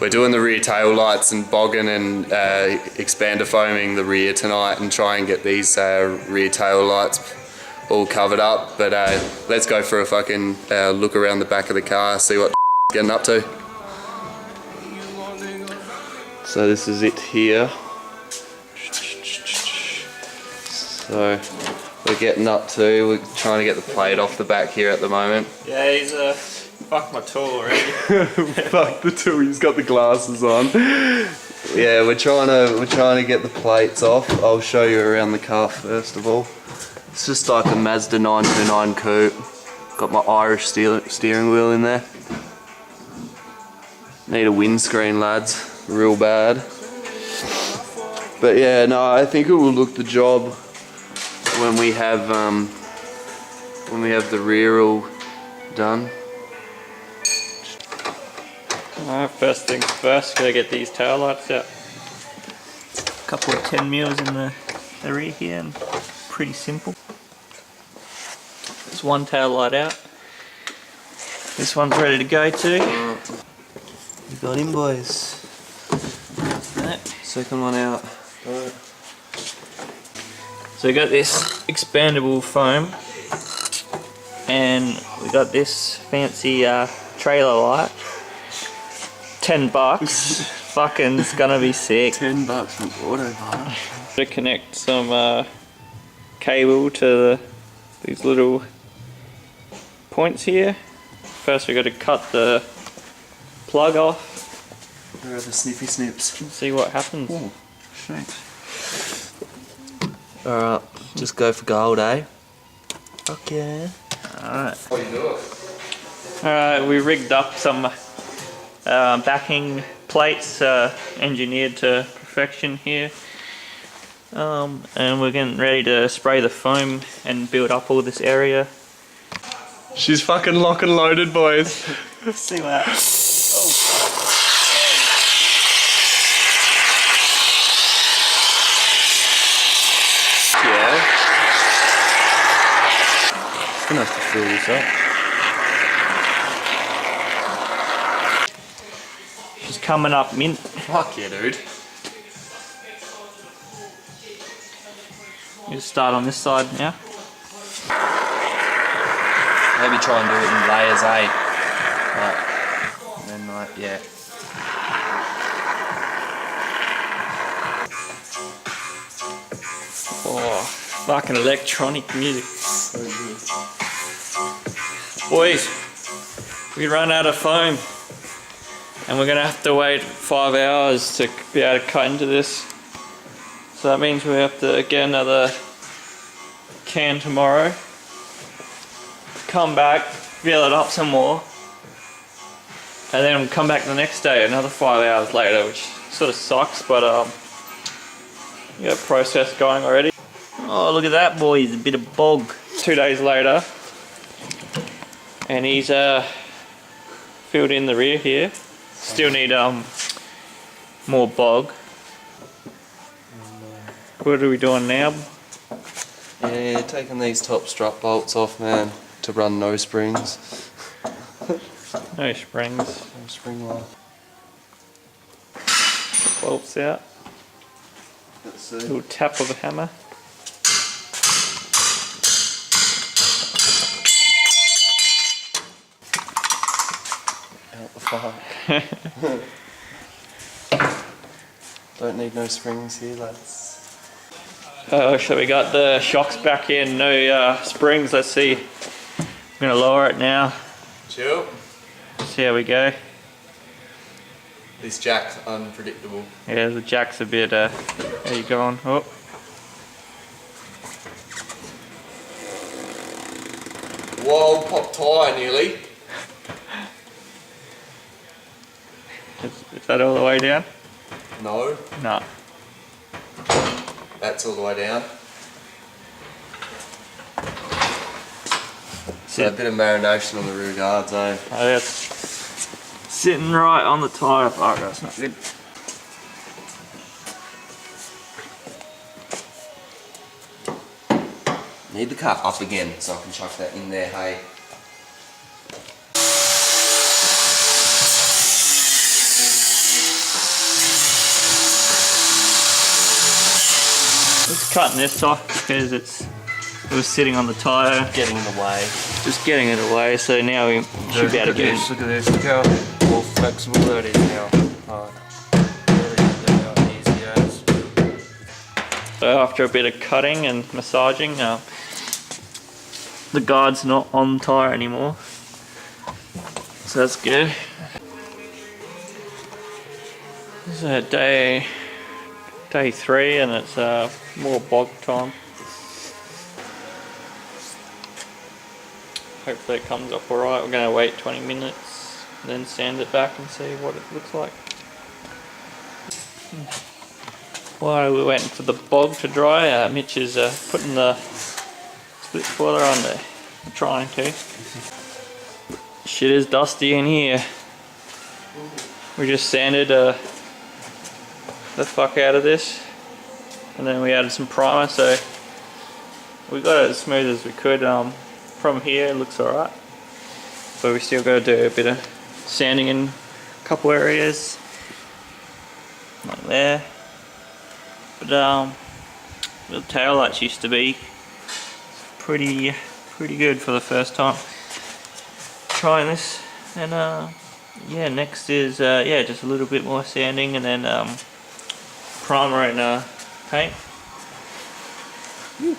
We're doing the rear tail lights and bogging and expander foaming the rear tonight and try and get these rear tail lights all covered up. But let's go for a fucking look around the back of the car, see what getting up to. So this is it here. So we're getting up to, we're trying to get the plate off the back here at the moment. Yeah, he's fucked my tool already. Fuck the tool, he's got the glasses on. Yeah, we're trying to get the plates off. I'll show you around the car first of all. It's just like a Mazda 929 coupe. Got my Irish steering wheel in there. Need a windscreen, lads. Real bad. But yeah, no, I think it will look the job when we have the rear all done. Alright, first things first, gotta get these tail lights out. A couple of 10 mils in the rear here, and pretty simple. There's one tail light out. This one's ready to go too. You got him, boys. Second one out. Right. So we got this expandable foam, and we got this fancy trailer light. $10. Fucking, it's gonna be sick. $10 from Autobar. To connect some cable to these little points here. First we got to cut the plug off. Where are the snippy snips? And see what happens. Oh, shit. Alright, just go for gold, eh? Okay. Alright. What are you doing? Alright, we rigged up some backing plates, engineered to perfection here. And we're getting ready to spray the foam and build up all this area. She's fucking lock and loaded, boys. See what happens. Yeah. Just gonna have to fill this up. She's coming up mint. Fuck yeah, dude. You start on this side now. Maybe try and do it in layers, eh? Right. And then like, yeah. Oh, fucking electronic music. So good. Boys, we ran out of foam. And we're gonna have to wait 5 hours to be able to cut into this. So that means we have to get another can tomorrow. Come back, fill it up some more. And then we'll come back the next day, another 5 hours later, which sort of sucks, but we got a process going already. Oh, look at that, boys, a bit of bog. 2 days later, and he's filled in the rear here. Still need more bog. What are we doing now? Yeah, taking these top strut bolts off, man, to run no springs. No springs. No spring line. Bolts out. Let's see. Little tap of a hammer. Out the fuck. Don't need no springs here, lads. So we got the shocks back in, no springs. Let's see. I'm gonna lower it now. Chill. See how we go. This jack's unpredictable. Yeah, the jack's a bit. There you go on. Oh. Whoa, pop tyre nearly. Is that all the way down? No. No. That's all the way down. So a bit of marination on the rear guards, eh? Oh, that's sitting right on the tyre. Fuck, that's not good. Need the car up again so I can chuck that in there, hey? cutting this off because it was sitting on the tyre, Getting in the way. just getting it away. So now we should be able to get it. Look at this, look how more flexible that is now. Really, look how easy it is. So after a bit of cutting and massaging, the guard's not on the tyre anymore. So that's good. This is day 3 and it's more bog time. Hopefully it comes up alright. We're going to wait 20 minutes, then sand it back and see what it looks like. While we're waiting for the bog to dry, Mitch is putting the split spoiler on there. I'm trying to. Shit is dusty in here. We just sanded the fuck out of this, and then we added some primer, so we got it as smooth as we could. From here it looks alright, but we still got to do a bit of sanding in a couple areas, like there. But the taillights used to be pretty good for the first time trying this, and yeah, next is yeah, just a little bit more sanding and then primer and paint. Woo.